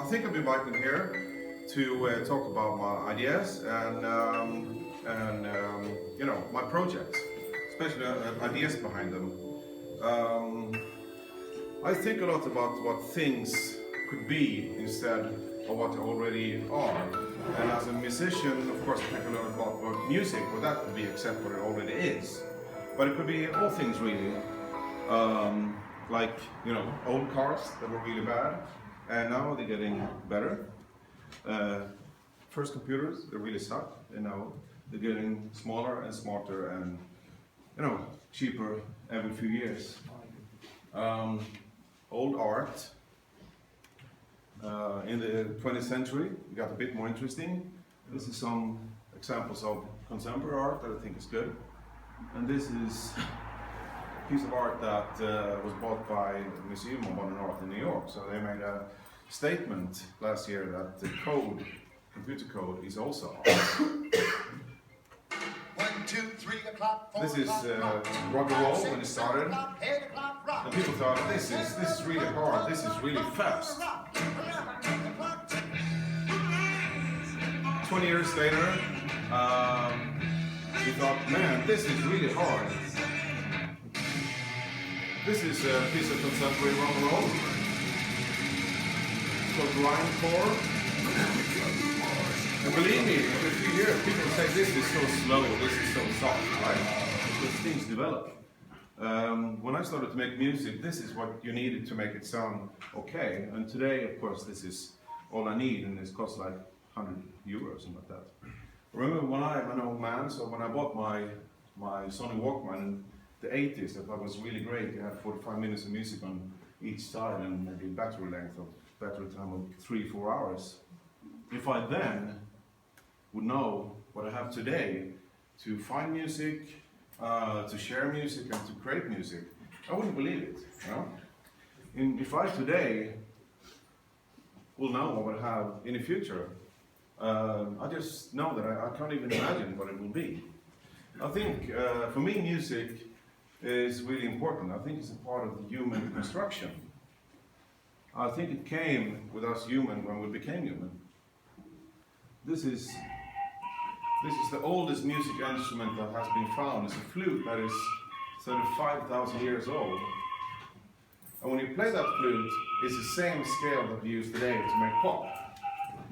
think I've been invited here to talk about my ideas and you know, my projects, especially ideas behind them. Um, I think a lot about what things could be instead of what they already are. And as a musician, of course, I think a lot about what music, what that could be, except what it already is. But it could be all things really. Like, you know, old cars that were really bad, and now they're getting better. First computers, they really suck, and now they're getting smaller and smarter and, you know, cheaper every few years. Old art in the 20th century got a bit more interesting. This is some examples of contemporary art that I think is good. And this is a piece of art that was bought by the Museum of Modern Art in New York. So they made a statement last year that the code, computer code, is also art. 1, 2, 3 o'clock. This is rock and roll when it started. And people thought, this is really hard, this is really fast. 20 years later, we thought, man, this is really hard. This is a piece of contemporary rock and roll. It's called grindcore. And believe me, every few years people say this is so slow, this is so soft, right? Because things develop. When I started to make music, this is what you needed to make it sound okay. And today, of course, this is all I need, and it costs like 100 euros, something like that. Remember when I'm an old man, so when I bought my Sony Walkman in the 80s, I thought it was really great. You had 45 minutes of music on each side and maybe battery time of 3-4 hours. If I then would know what I have today to find music, to share music and to create music, I wouldn't believe it, you know? And if I today will know what I have in the future, I just know that I can't even imagine what it will be. I think for me music is really important. I think it's a part of the human construction. I think it came with us human when we became human. This is the oldest music instrument that has been found. It's a flute that is 35,000 years old. And when you play that flute, it's the same scale that we use today to make pop,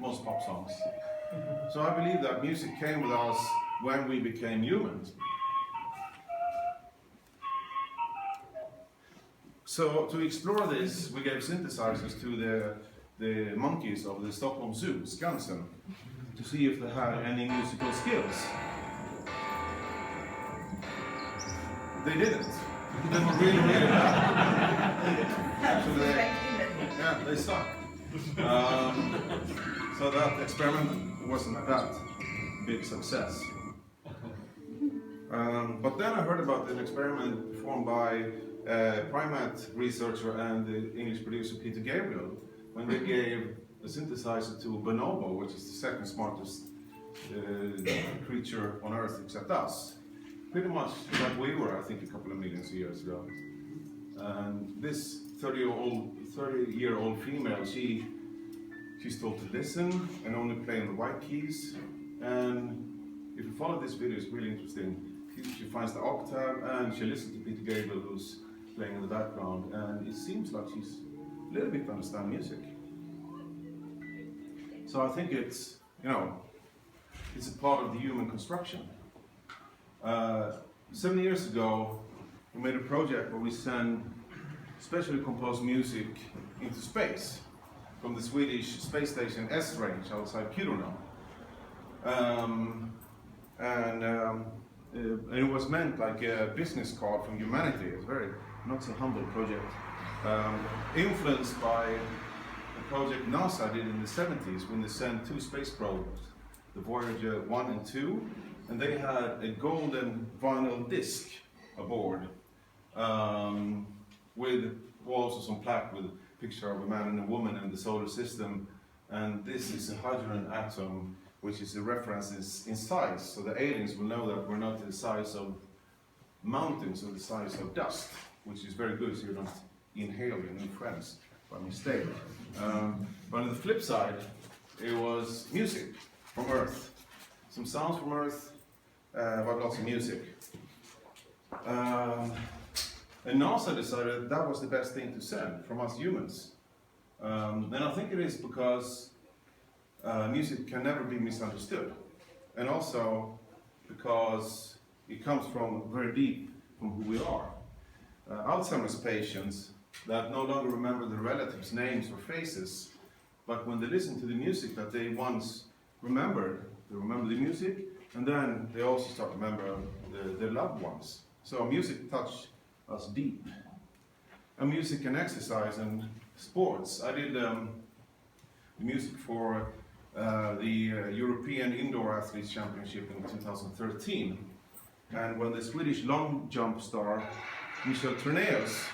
most pop songs. So I believe that music came with us when we became humans. So to explore this, we gave synthesizers to the monkeys of the Stockholm Zoo, Skansen, to see if they had any musical skills. They didn't. They were really, really bad. So they suck. So that experiment wasn't that big success. But then I heard about an experiment performed by a primate researcher and the English producer Peter Gabriel, when they gave a synthesizer to a bonobo, which is the second smartest creature on Earth except us. Pretty much like we were, I think, a couple of millions of years ago. And this 30-year-old female, she's told to listen and only play on the white keys. And if you follow this video, it's really interesting. She finds the octave and she listens to Peter Gabriel, who's playing in the background, and it seems like she's a little bit understand music. So I think it's, you know, it's a part of the human construction. 7 years ago, we made a project where we send specially composed music into space from the Swedish space station S-Range outside Kiruna. And it was meant like a business card from humanity. It's very not so humble project, influenced by a project NASA did in the 70s when they sent 2 space probes, the Voyager 1 and 2, and they had a golden vinyl disc aboard with also some plaque with a picture of a man and a woman in the solar system, and this is a hydrogen atom, which is a reference in size, so the aliens will know that we're not the size of mountains or the size of dust, which is very good so you don't inhale your new friends. by mistake. But on the flip side, it was music from Earth. Some sounds from Earth, but lots of music. And NASA decided that was the best thing to send from us humans. And I think it is because music can never be misunderstood. And also because it comes from very deep from who we are. Alzheimer's patients that no longer remember the relatives' names or faces, but when they listen to the music that they once remembered, they remember the music, and then they also start to remember their loved ones. So music touches us deep. And music and exercise and sports. I did the music for the European Indoor Athletes Championship in 2013. And when the Swedish long jump star, Michel Tornéus,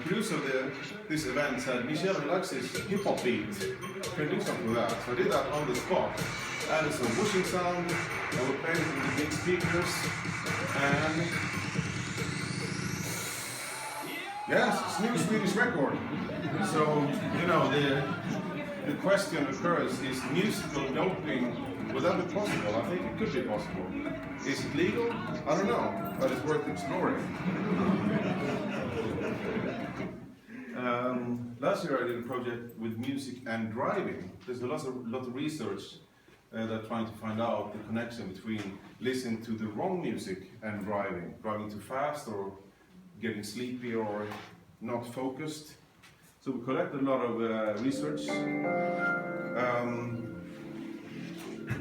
producer of this event, said, Michel likes his hip-hop beat. Can you do something with that? So I did that on the spot. Added some whooshing sound, and we played it with the big speakers. And yes, it's a new Swedish record. So, you know, the question occurs, is musical doping, would that be possible? I think it could be possible. Is it legal? I don't know, but it's worth exploring. Last year I did a project with music and driving. There's a lot of research that trying to find out the connection between listening to the wrong music and driving too fast or getting sleepy or not focused. So we collected a lot of research.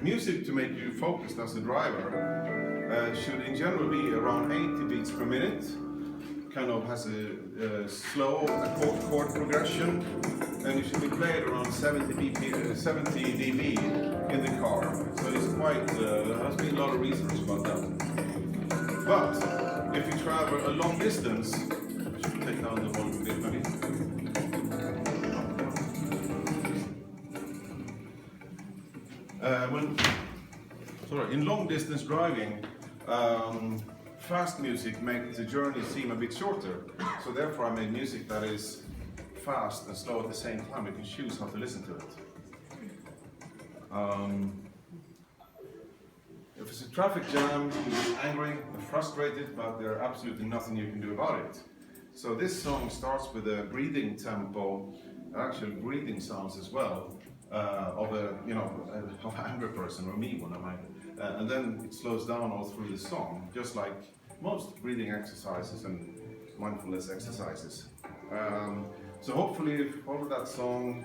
Music to make you focused as a driver should in general be around 80 beats per minute. Kind of has a slow chord progression, and it should be played around 70 dB in the car. So it's quite, there has been a lot of research about that. But if you travel a long distance, I should take down the volume a bit maybe. In long distance driving, fast music makes the journey seem a bit shorter. So therefore I made music that is fast and slow at the same time. You can choose how to listen to it. If it's a traffic jam, you get angry and frustrated, but there's absolutely nothing you can do about it. So this song starts with a breathing tempo, actual breathing sounds as well, of an angry person, or me when I'm angry. And then it slows down all through the song, just like most breathing exercises and mindfulness exercises. So hopefully if you follow that song,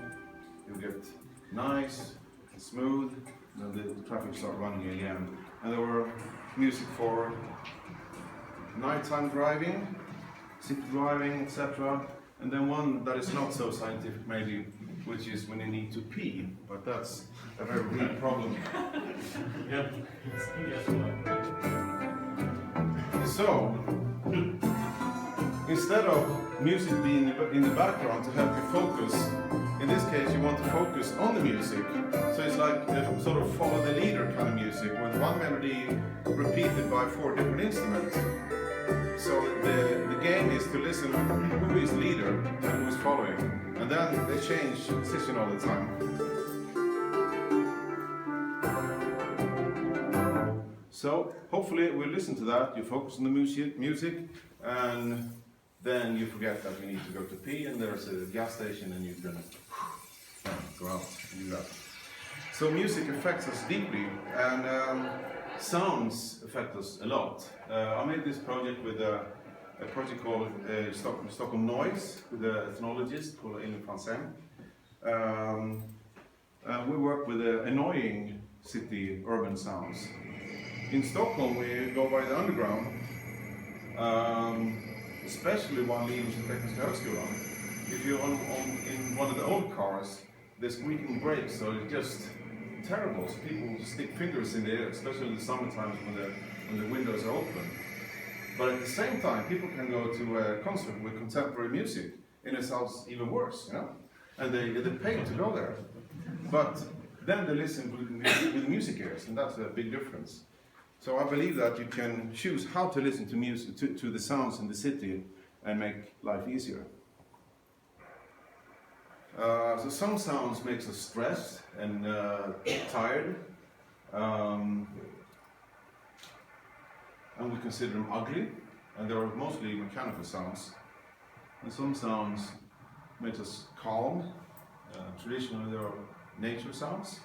you'll get nice and smooth, and then the traffic start running again. And there were music for nighttime driving, city driving, etc. And then one that is not so scientific maybe, which is when you need to pee, but that's a very real problem. Yeah. So, instead of music being in the background to help you focus, in this case you want to focus on the music. So it's like a sort of follow the leader kind of music, with one melody repeated by 4 different instruments. So the game is to listen who is leader and who is following. And then they change position all the time. So hopefully we'll listen to that, you focus on the music, and then you forget that you need to go to pee, and there's a gas station and you can go out and do that. So music affects us deeply, and sounds affect us a lot. I made this project with a project called Stockholm Noise, with an ethnologist called Elin Fransén. We work with annoying city urban sounds. In Stockholm we go by the underground, especially one Linus Tekniska Högskolan. If you're in one of the old cars, the squeaking brakes are just terrible. So people stick fingers in the air, especially in the summer times when the windows are open. But at the same time, people can go to a concert with contemporary music, and it sounds even worse, you know? And they pay to go there. But then they listen with music ears, and that's a big difference. So I believe that you can choose how to listen to music, to the sounds in the city, and make life easier. So some sounds makes us stressed and tired, and we consider them ugly, and they are mostly mechanical sounds. And some sounds make us calm. Traditionally, there are nature sounds,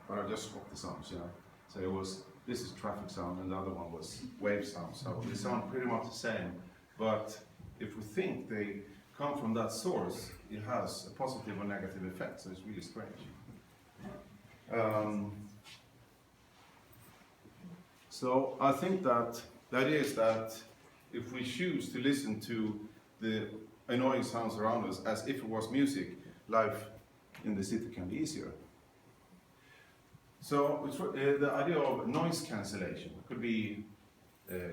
but I just swapped the sounds, you know. So this is traffic sound, and the other one was wave sound. So they sound pretty much the same, but if we think they come from that source, it has a positive or negative effect, so it's really strange. So I think that the idea is that if we choose to listen to the annoying sounds around us as if it was music, life in the city can be easier. So the idea of noise cancellation could be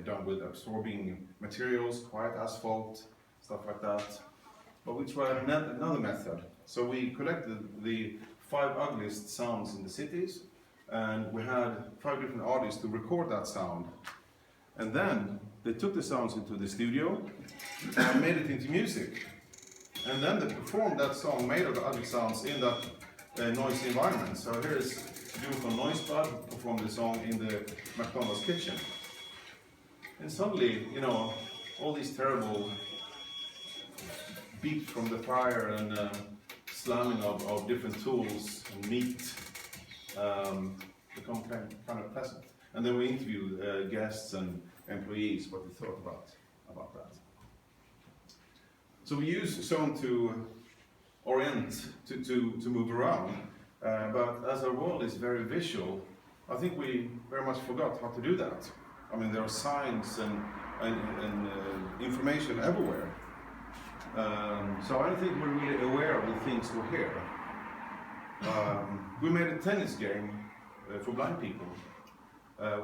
done with absorbing materials, quiet asphalt, stuff like that. But we tried another method. So we collected the 5 ugliest sounds in the cities, and we had 5 different artists to record that sound. And then they took the sounds into the studio and made it into music. And then they performed that song made of the ugly sounds in that noisy environment. So here's beautiful Noise Bud who performed the song in the McDonald's kitchen. And suddenly, you know, all these terrible beeps from the fire and slamming of different tools and meat become kind of pleasant. And then we interviewed guests and employees what they thought about that. So we use sound to orient, to move around, but as our world is very visual, I think we very much forgot how to do that. I mean, there are signs and information everywhere. So I don't think we're really aware of the things we're here. We made a tennis game for blind people.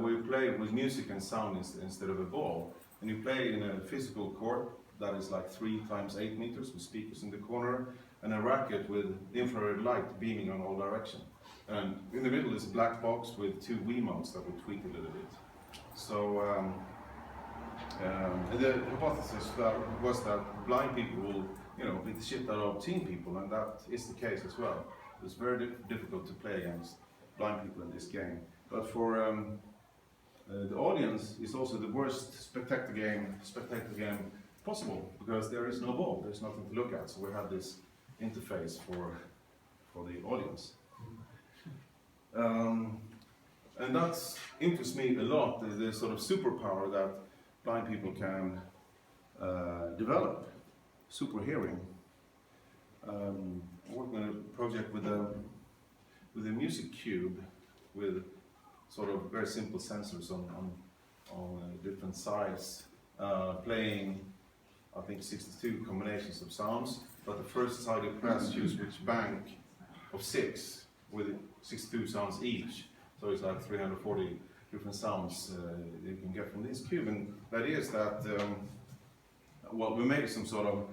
We play with music and sound instead of a ball. And you play in a physical court that is like 3 times 8 meters with speakers in the corner and a racket with infrared light beaming on all directions. And in the middle is a black box with 2 Wiimotes that we tweak a little bit. So the hypothesis was that blind people will, you know, beat the shit out of teen people, and that is the case as well. It's very difficult to play against blind people in this game. But for the audience, it's also the worst spectator game possible, because there is no ball, there's nothing to look at. So we have this interface for the audience. And that interests me a lot, the sort of superpower that blind people can develop, super hearing. I'm working on a project with a music cube with sort of very simple sensors on different sides, playing I think 62 combinations of sounds, but the first side you press choose which bank of 6 with 62 sounds each. So it's like 340 different sounds you can get from this cube. And the idea is that, well, we made some sort of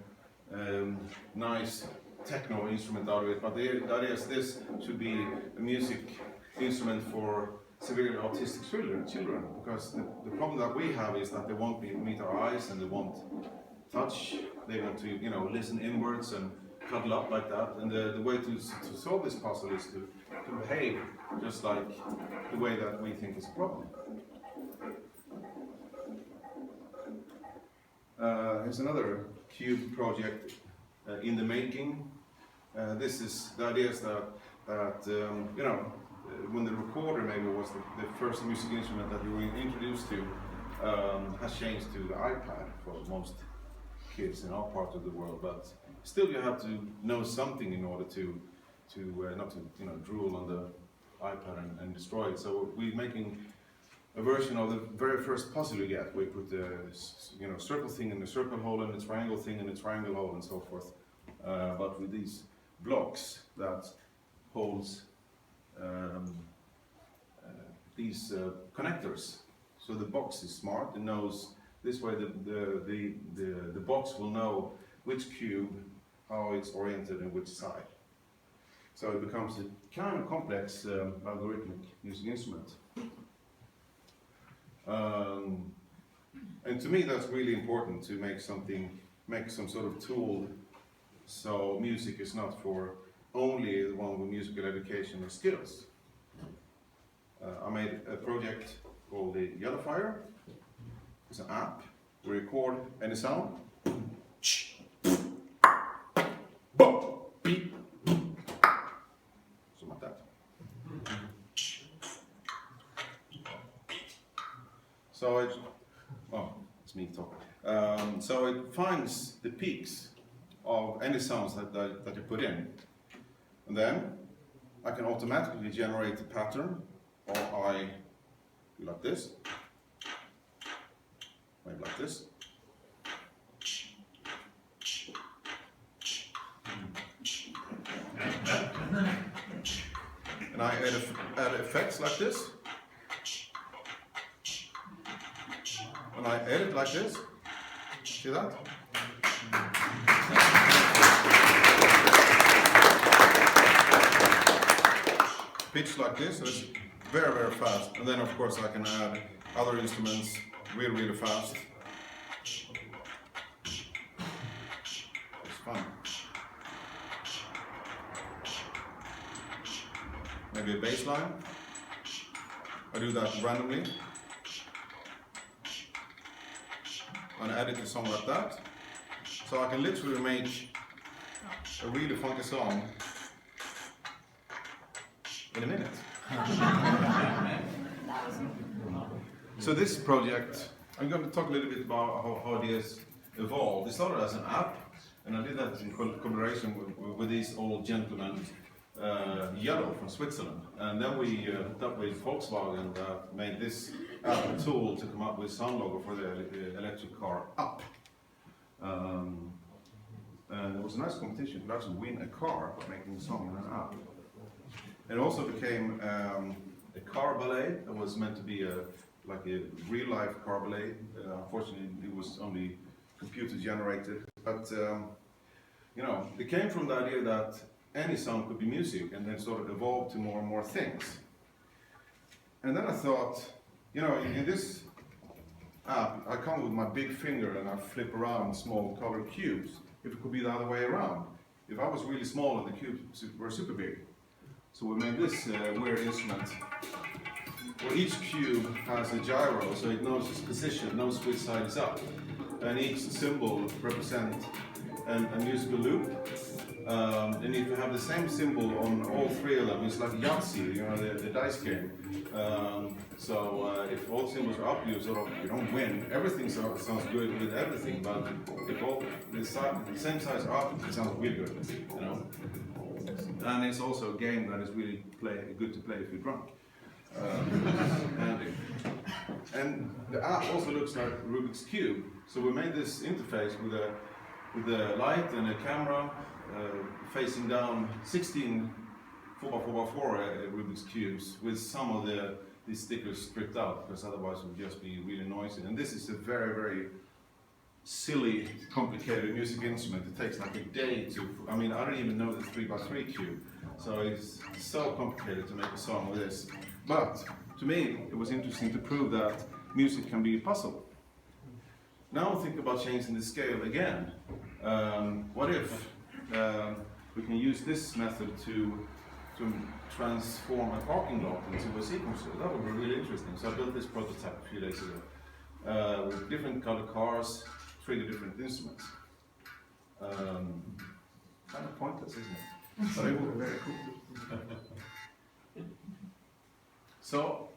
nice techno instrument out of it, but the idea is this should be a music instrument for severely autistic children, because the problem that we have is that they won't meet our eyes and they won't touch, they want to, you know, listen inwards and cuddle up like that, and the way to solve this puzzle is to behave just like the way that we think is a problem. Here's another cube project in the making. This is the idea is that you know, when the recorder maybe was the first music instrument that you were introduced to, has changed to the iPad for most kids in our part of the world, but still you have to know something in order to not to, you know, drool on the iPad and destroy it. So we're making a version of the very first puzzle you get. We put the, you know, circle thing in the circle hole and the triangle thing in the triangle hole and so forth, but with these blocks that holds these connectors. So the box is smart and knows this way the box will know which cube, how it's oriented and which side. So it becomes a kind of complex algorithmic music instrument. And to me that's really important, to make some sort of tool So music is not for only the one with musical education and skills. I made a project called the Yellow Fire. It's an app. We record any sound. Beep. Something like that. So it's me talking. So it finds the peaks of any sounds that you put in. And then I can automatically generate a pattern, or I do like this, maybe like this. And I add effects like this. And I edit like this. See that? Pitch like this, so it's very, very fast. And then of course I can add other instruments really, really fast. It's fun. Maybe a bass line. I do that randomly. And edit a song like that. So I can literally make a really funky song in a minute. So this project, I'm going to talk a little bit about how it is evolved. It started as an app, and I did that in collaboration with these old gentlemen, Yellow from Switzerland. And then we hooked up with Volkswagen that made this app a tool to come up with sound logo for the electric car Up. And it was a nice competition. You could actually win a car by making a song in an app. It also became a car ballet that was meant to be like a real-life car ballet. Unfortunately, it was only computer generated. But you know, it came from the idea that any sound could be music, and then sort of evolved to more and more things. And then I thought, you know, in this app, I come with my big finger and I flip around small colored cubes. If it could be the other way around. If I was really small and the cubes were super big. So we made this weird instrument where each cube has a gyro, so it knows its position, knows which side is up. And each symbol represents a musical loop. And if you have the same symbol on all three of them, it's like Yahtzee, you know, the dice game. So if all symbols are up, you don't win. Everything sounds good with everything, but if all the same size are up, it sounds really good, you know. And it's also a game that is really good to play if you're drunk. And the app also looks like Rubik's Cube. So we made this interface with a light and a camera facing down 16 4x4x4 Rubik's Cubes with some of these stickers stripped out, because otherwise it would just be really noisy. And this is a very, very silly, complicated music instrument. It takes like a day to, I mean, I don't even know the 3x3 cube. So it's so complicated to make a song with this. But to me, it was interesting to prove that music can be a puzzle. Now think about changing the scale again. What if we can use this method to transform a parking lot into a sequencer? That would be really interesting. So I built this prototype a few days ago with different colored cars, trigger different instruments. Kind of pointless, isn't it? But it would be very cool. So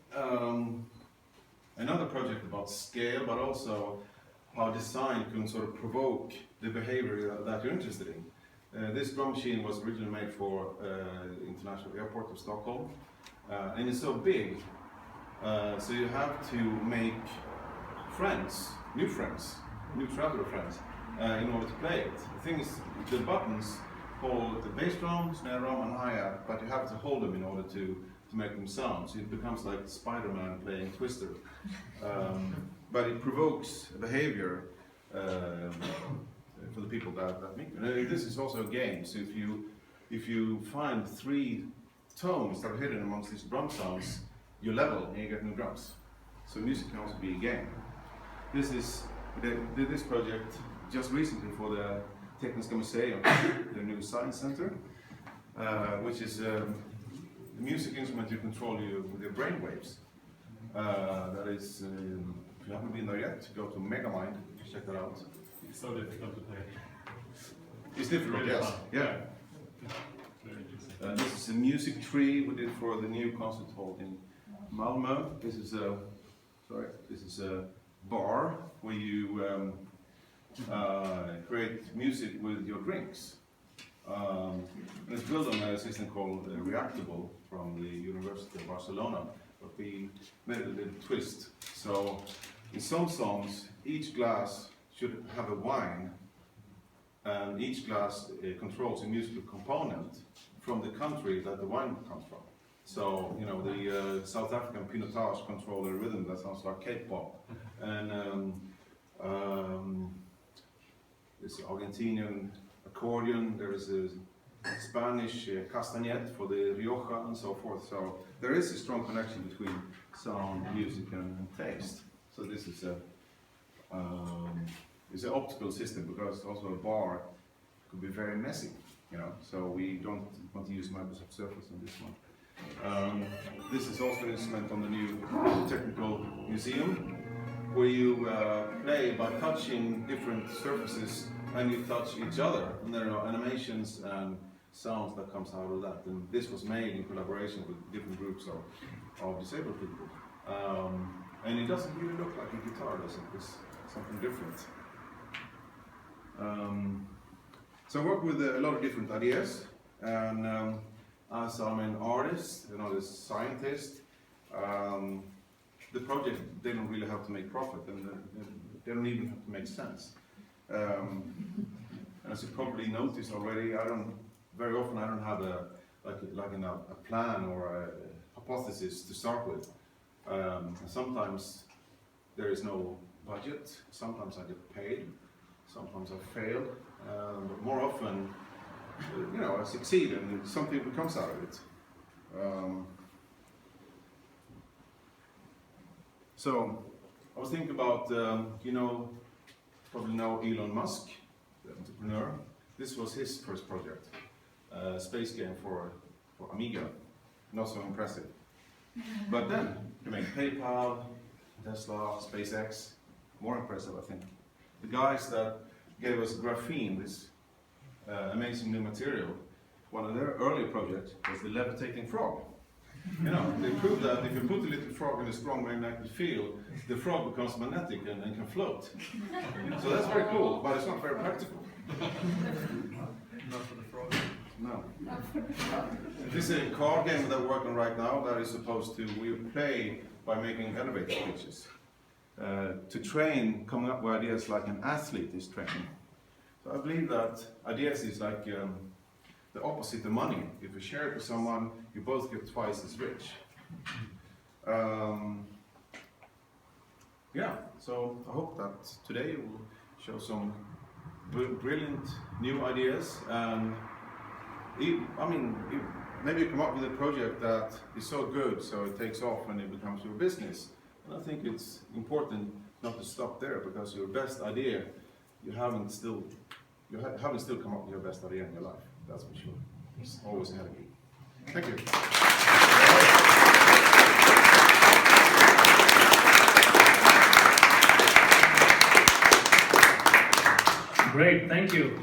another project about scale, but also how design can sort of provoke the behavior that you're interested in. This drum machine was originally made for the International Airport of Stockholm, and it's so big, so you have to make friends, new traveler friends, in order to play it. The thing is, the buttons hold the bass drum, snare drum, and hi-hat, but you have to hold them in order to make them sound. So it becomes like Spider-Man playing Twister. But it provokes behavior for the people that make it. And this is also a game. So if you find 3 tones that are hidden amongst these drum sounds, you level and you get new drums. So music can also be a game. We did this project just recently for the Tekniska Museum, the new science center, which is the music instrument you control with your brain waves. That is, if you haven't been there yet, go to Megamind, check that out. It's so difficult to play. It's difficult, Really yes. fun. Yeah. Very interesting. This is a music tree we did for the new concert hall in Malmö. This is a bar where you create music with your drinks. And it's built on a system called Reactable from the University of Barcelona, but we made a little twist. So in some songs, each glass should have a wine, and each glass controls a musical component from the country that the wine comes from. So, you know, the South African pinotage control a rhythm that sounds like K-pop, and this Argentinian accordion, there is a Spanish castañet for the Rioja and so forth. So there is a strong connection between sound, music and taste. So this is it's an optical system, because also a bar could be very messy, you know. So we don't want to use Microsoft Surface on this one. This is also an instrument on the new Technical Museum, where you play by touching different surfaces, and you touch each other, and there are animations and sounds that comes out of that. And this was made in collaboration with different groups of disabled people. And it doesn't really look like a guitar, does it? It's something different. So I work with a lot of different ideas, and as I'm an artist, you know, a scientist, the project, they don't really have to make profit, and they don't even have to make sense. As you probably noticed already, very often I don't have a plan or a hypothesis to start with. Sometimes there is no budget, sometimes I get paid, sometimes I fail, but more often, you know, I succeed and something comes out of it. So I was thinking about, you know, probably know Elon Musk, the entrepreneur. This was his first project, space game for Amiga. Not so impressive. But then he made PayPal, Tesla, SpaceX. More impressive, I think. The guys that gave us graphene, this amazing new material, one of their early projects was the levitating frog. You know, they proved that if you put a little frog in a strong magnetic field, the frog becomes magnetic and can float. So that's very cool, but it's not very practical. Not for the frog. No. This is a card game that we're working on right now that is supposed to, we play by making elevator speeches. To train, coming up with ideas like an athlete is training. So I believe that ideas is like the opposite of money. If you share it with someone, you both get twice as rich. Yeah, so I hope that today will show some brilliant new ideas. And maybe you come up with a project that is so good, so it takes off and it becomes your business. And I think it's important not to stop there, because your best idea, you haven't still come up with your best idea in your life. That's for sure. It's always ahead of you. Thank you. Great, thank you.